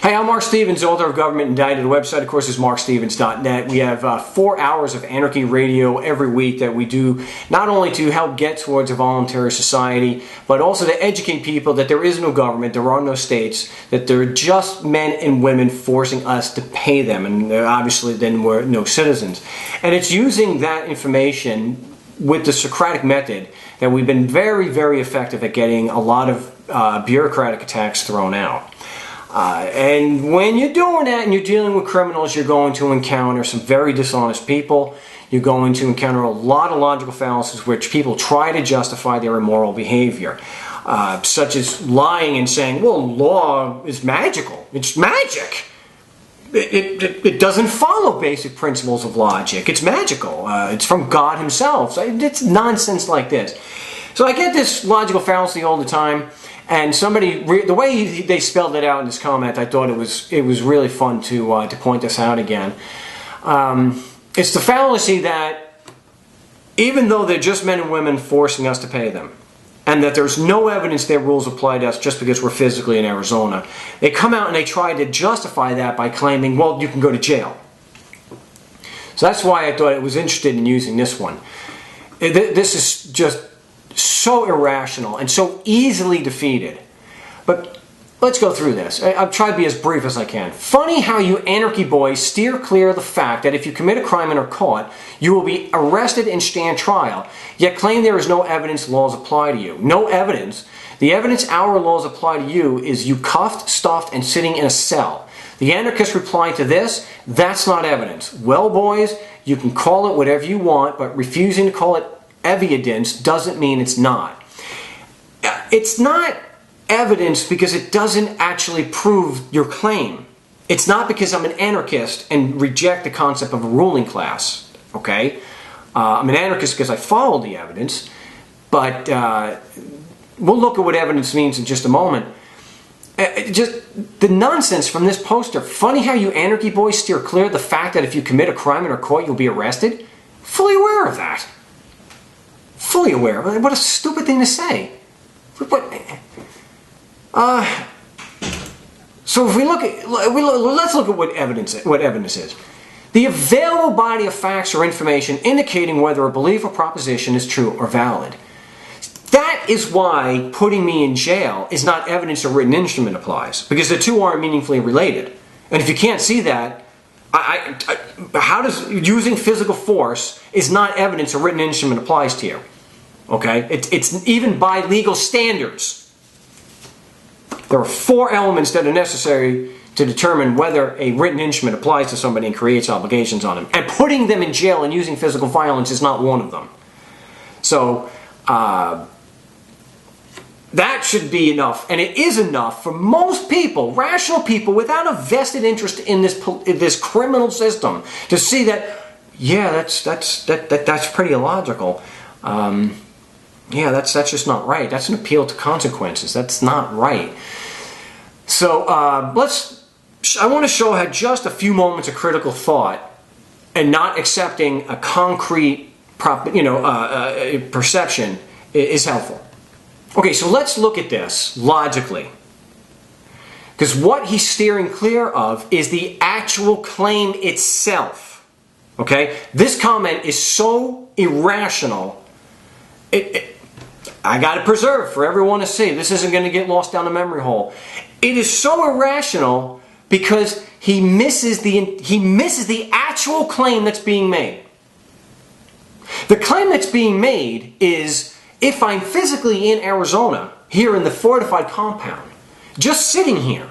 Hey, I'm Marc Stevens, author of Government Indicted. The website, of course, is marcstevens.net. We have 4 hours of anarchy radio every week that we do not only to help get towards a voluntary society, but also to educate people that there is no government, there are no states, that there are just men and women forcing us to pay them, and obviously then we're no citizens. And it's using that information with the Socratic method that we've been very, very effective at getting a lot of bureaucratic attacks thrown out. And when you're doing that and you're dealing with criminals, you're going to encounter some very dishonest people. You're going to encounter a lot of logical fallacies which people try to justify their immoral behavior. Such as lying and saying, well, law is magical. It's magic. It doesn't follow basic principles of logic. It's magical. It's from God himself. So it's nonsense like this. So I get this logical fallacy all the time. And somebody, the way they spelled it out in this comment, I thought it was really fun to point this out again. It's the fallacy that even though they're just men and women forcing us to pay them, and that there's no evidence their rules apply to us just because we're physically in Arizona, they come out and they try to justify that by claiming, well, you can go to jail. So that's why I thought I was interested in using this one. This is just so irrational and so easily defeated. But let's go through this. I've tried to be as brief as I can. Funny how you anarchy boys steer clear of the fact that if you commit a crime and are caught, you will be arrested and stand trial, yet claim there is no evidence laws apply to you. No evidence. The evidence our laws apply to you is you cuffed, stuffed, and sitting in a cell. The anarchists reply to this, that's not evidence. Well, boys, you can call it whatever you want, but refusing to call it evidence doesn't mean it's not. It's not evidence because it doesn't actually prove your claim. It's not because I'm an anarchist and reject the concept of a ruling class. Okay? I'm an anarchist because I follow the evidence, but we'll look at what evidence means in just a moment. Just the nonsense from this poster. Funny how you anarchy boys steer clear of the fact that if you commit a crime and are caught, you'll be arrested. Fully aware of that. Fully aware. What a stupid thing to say. So if we look at, let's look at what evidence is. The available body of facts or information indicating whether a belief or proposition is true or valid. That is why putting me in jail is not evidence a written instrument applies, because the two aren't meaningfully related. And if you can't see that, how does using physical force is not evidence a written instrument applies to you? Okay, it's even by legal standards. There are 4 elements that are necessary to determine whether a written instrument applies to somebody and creates obligations on them. And putting them in jail and using physical violence is not one of them. So that should be enough, and it is enough for most people, rational people, without a vested interest in this criminal system, to see that, yeah, that's pretty illogical. Yeah, that's just not right. That's an appeal to consequences. That's not right. So I want to show how just a few moments of critical thought and not accepting a concrete perception is helpful. Okay, so let's look at this logically. Because what he's steering clear of is the actual claim itself. Okay? This comment is so irrational. I got to preserve for everyone to see. This isn't going to get lost down the memory hole. It is so irrational because he misses the actual claim that's being made. The claim that's being made is, if I'm physically in Arizona, here in the fortified compound, just sitting here,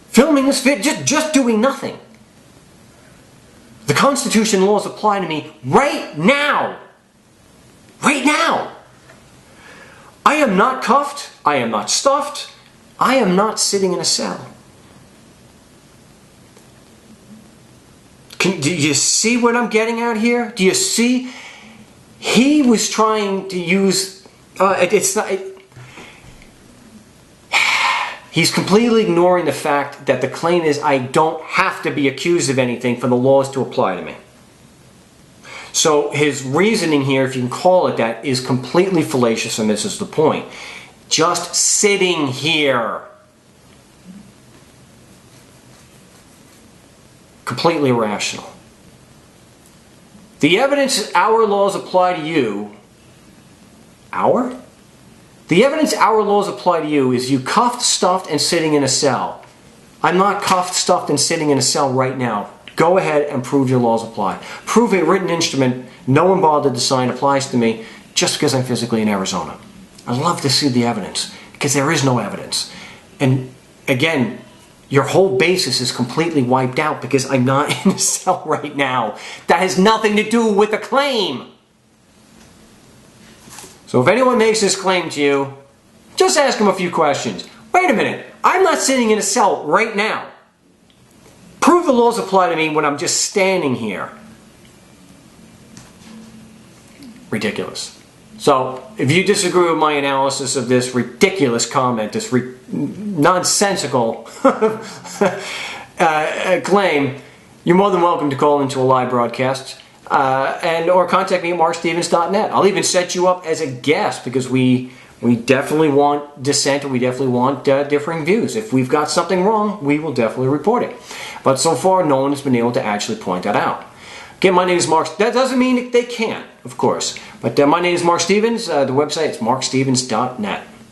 filming this video, just doing nothing, the Constitution laws apply to me right now. Right now. I am not cuffed. I am not stuffed. I am not sitting in a cell. Do you see what I'm getting at here? Do you see? He was trying to use... he's completely ignoring the fact that the claim is I don't have to be accused of anything for the laws to apply to me. So his reasoning here, if you can call it that, is completely fallacious, and this is the point. Just sitting here completely irrational. The evidence our laws apply to you, The evidence our laws apply to you is you cuffed, stuffed, and sitting in a cell. I'm not cuffed, stuffed, and sitting in a cell right now. Go ahead and prove your laws apply. Prove a written instrument no one bothered to sign applies to me just because I'm physically in Arizona. I'd love to see the evidence, because there is no evidence. And again, your whole basis is completely wiped out because I'm not in a cell right now. That has nothing to do with the claim. So if anyone makes this claim to you, just ask them a few questions. Wait a minute, I'm not sitting in a cell right now. Prove the laws apply to me when I'm just standing here. Ridiculous. So, if you disagree with my analysis of this ridiculous comment, this nonsensical claim, you're more than welcome to call into a live broadcast or contact me at markstevens.net. I'll even set you up as a guest because we definitely want dissent and we definitely want differing views. If we've got something wrong, we will definitely report it. But so far, no one has been able to actually point that out. Again, my name is Mark. That doesn't mean they can't, of course. But my name is Marc Stevens. The website is markstevens.net.